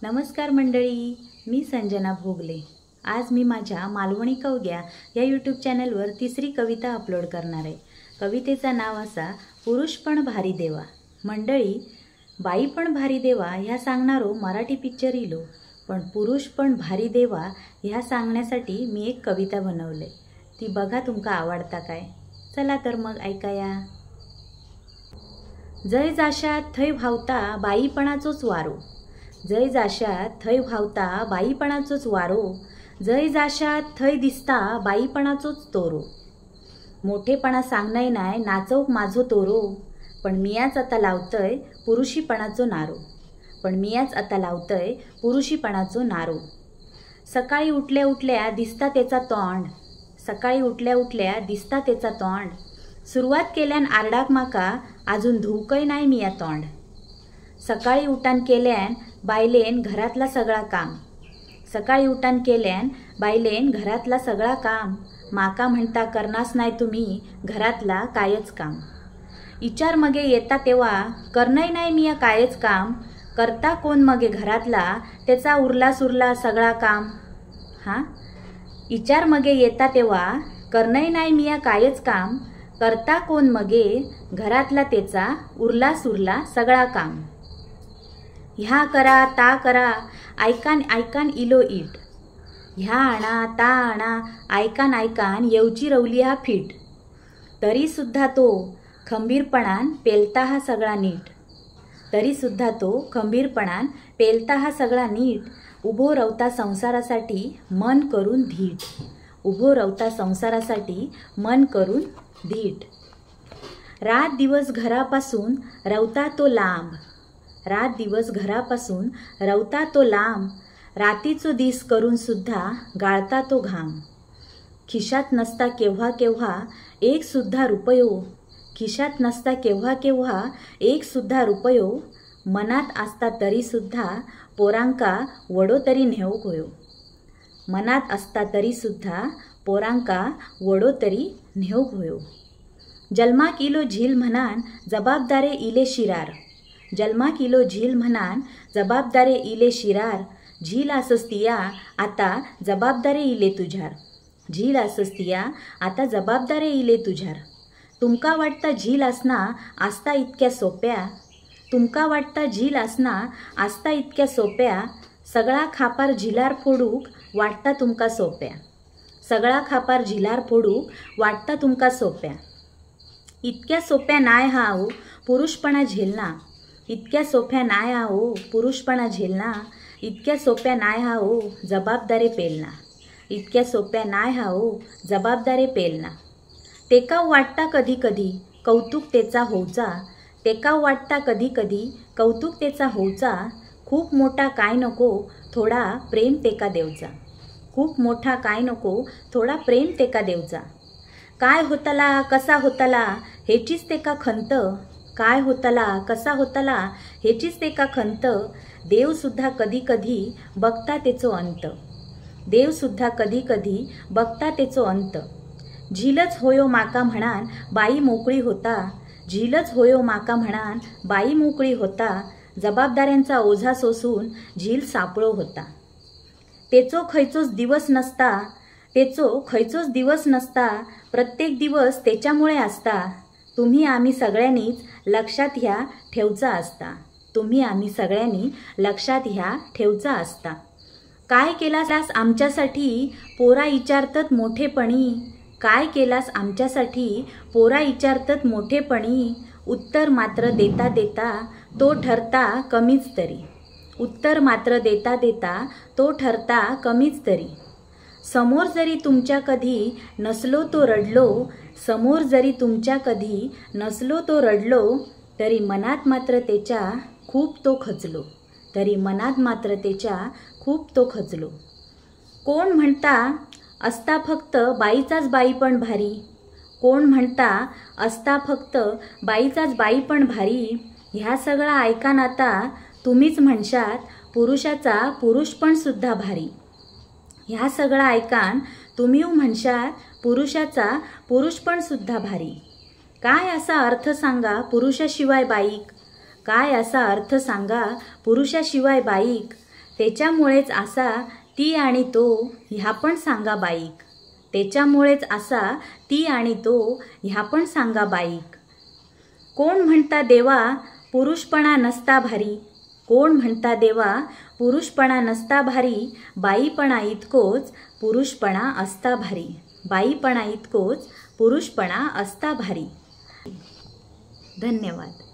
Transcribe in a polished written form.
नमस्कार मंडळी, मी संजना भोगले। आज मी माझ्या मालवणी कवग्या या यूट्यूब चॅनलवर तिसरी कविता अपलोड करणार आहे। कवितेचं नाव असा पुरुष पण भारी देवा। मंडळी, बाई पण भारी देवा ह्या सांगणारो मराठी पिक्चर इलो, पण पुरुष पण भारी देवा ह्या सांगण्यासाठी मी एक कविता बनवले। ती बघा तुमका आवडता काय? चला तर मग ऐकाया। जय जाशात थय भावता बाईपणाचोच वारो, जय जाशात थय भावता बाईपणाचोच वारो, जय जाशात थय दिसता बाईपणाचोच तोरो। मोठेपणा सांगणय नाय नाचवक माझो तोरो, पण मियाच आता लावतय पुरुषीपणाचो नारो, पण मियाच आता लावतय पुरुषीपणाचो नारो। सकाळी उठल्या उठल्या दिसता त्याचा तोंड, सकाळी उठल्या उठल्या दिसता त्याचा तोंड, सुरुवात केल्यान आरडाक माका अजून धुवकय नाही मिया तोंड। सकाळी उठान केल्यान बायलेन घरातला सगळा काम, सकाळी उठान केल्यान बायलेन घरातला सगळा काम, माका म्हणता करनास नाही तुम्ही घरातला कायच काम। विचार मगे येता तेव्हा करनय नाही मिया कायच काम, करता कोण मगे घरातला त्याचा उरला सुरला सगळा काम। विचार मगे येता तेव्हा करनय नाही मिया कायच काम, करता कोण मगे घरातला त्याचा उरला सुरला सगळा काम। ह्या करा ता करा ऐकान ऐकान इलो इट, ह्या आणा ता आणा ऐकान ऐकान येवची रवली हा फिट, तरी सुद्धा तो खंबीरपणान पेलता हा सगळा नीट, तरी सुद्धा तो खंबीरपणान पेलता हा सगळा नीट। उभो रवता संसारासाठी मन करून धीट, उभो रवता संसारासाठी मन करून धीट। रात दिवस घरापासून रवता तो लांब, रात दिवस घरापासून रवता तो लांब, रातीचो दिस करून सुद्धा गाळता तो घाम। खिशात नसता केव्हा केव्हा एक सुद्धा रुपयो, खिशात नसता केव्हा केव्हा एक सुद्धा रुपयो, मनात असता तरी सुद्धा पोरांका वडो तरी नेऊक होयो, मनात असता तरी सुद्धा पोरांका वडो तरी नेऊक होयो। जन्माक इलो झील म्हणान जबाबदारे इले शिरार, जन्माक इलो झील म्हणान जबाबदारे इले शिरार, झील आसस्तिया आता जबाबदारे इले तुझ्यार, झील आसस्तिया आता जबाबदारे इले तुझ्यार। तुमका वाटता झील असना आस्ता इतक्या सोप्या, तुमका वाटता झील असना आस्ता इतक्या सोप्या, सगळा खापार झिलार फोडूक वाटता तुमका सोप्या, सगळा खापार झिलार फोडूक वाटता तुमका सोप्या। इतक्या सोप्या नाय हा ओ पुरुषपणा झेलना, इतक्या सोप्या नाय हा ओ पुरुषपणा झेलना, इतक्या सोप्या नाय हा ओ जबाबदारे पेलना, इतक्या सोप्या नाय हा ओ जबाबदारे पेलना। तेका वाटता कधी कधी कौतुक त्याचा होऊचा, तेका वाटता कधी कधी कौतुक त्याचा होऊचा, खूप मोठा काय नको थोडा प्रेम तेका देवचा, खूप मोठा काय नको थोडा प्रेम तेका देवचा। काय होतला कसा होतला हेचीच तेका खंत, काय होतला कसा होतला हेचीच तेका खंत, देव सुद्धा कधी कधी बघता तेचो अंत, देव सुद्धा कधी कधी बघता तेचो अंत। झीलच होयो माका म्हणान बाई मोकळी होता, झीलच होयो माका म्हणान बाई मोकळी होता, जबाबदाऱ्यांचा ओझा सोसून झील सापळो होता। तेचो खैचोच दिवस नसता, तेचो खैचोच दिवस नसता, प्रत्येक दिवस त्याच्यामुळे असता, तुम्ही आम्ही सगळ्यांनीच लक्षात ह्या ठेवचा असता, तुम्ही आम्ही सगळ्यांनी लक्षात ह्या ठेवचा असता। काय केलास आमच्यासाठी पोरा विचारतात मोठेपणी, काय केलास आमच्यासाठी पोरा विचारतात मोठेपणी, उत्तर मात्र देता देता तो ठरता कमीच तरी, उत्तर मात्र देता देता तो ठरता कमीच तरी। समोर जरी तुमच्या कधी नसलो तो रडलो, समोर जरी तुमच्या कधी नसलो तो रडलो, तरी मनात मात्र त्याच्या खूप तो खचलो, तरी मनात मात्र त्याच्या खूप तो खचलो। कोण म्हणता असता फक्त बाईचाच बाईपण भारी, कोण म्हणता असता फक्त बाईचाच बाईपण भारी, ह्या सगळा ऐकान आता तुम्हीच म्हणशात पुरुषाचा पुरुषपण सुद्धा भारी, ह्या सगळा ऐकान तुम्ही म्हणशात पुरुषाचा पुरुषपण सुद्धा भारी। काय असा अर्थ सांगा पुरुषाशिवाय बाईक, काय असा अर्थ सांगा पुरुषाशिवाय बाईक, त्याच्यामुळेच असा ती आणि तो ह्या पण सांगा बाईक. त्याच्यामुळेच असा ती आणि तो ह्या पण सांगा बाईक. कोण म्हणता देवा पुरुषपणा नसता भारी. कोण म्हणता देवा पुरुषपणा नसता भारी. बाईपणा इतकोच पुरुषपणा असता भारी. बाईपणा इतकोच पुरुषपणा असता भारी. धन्यवाद.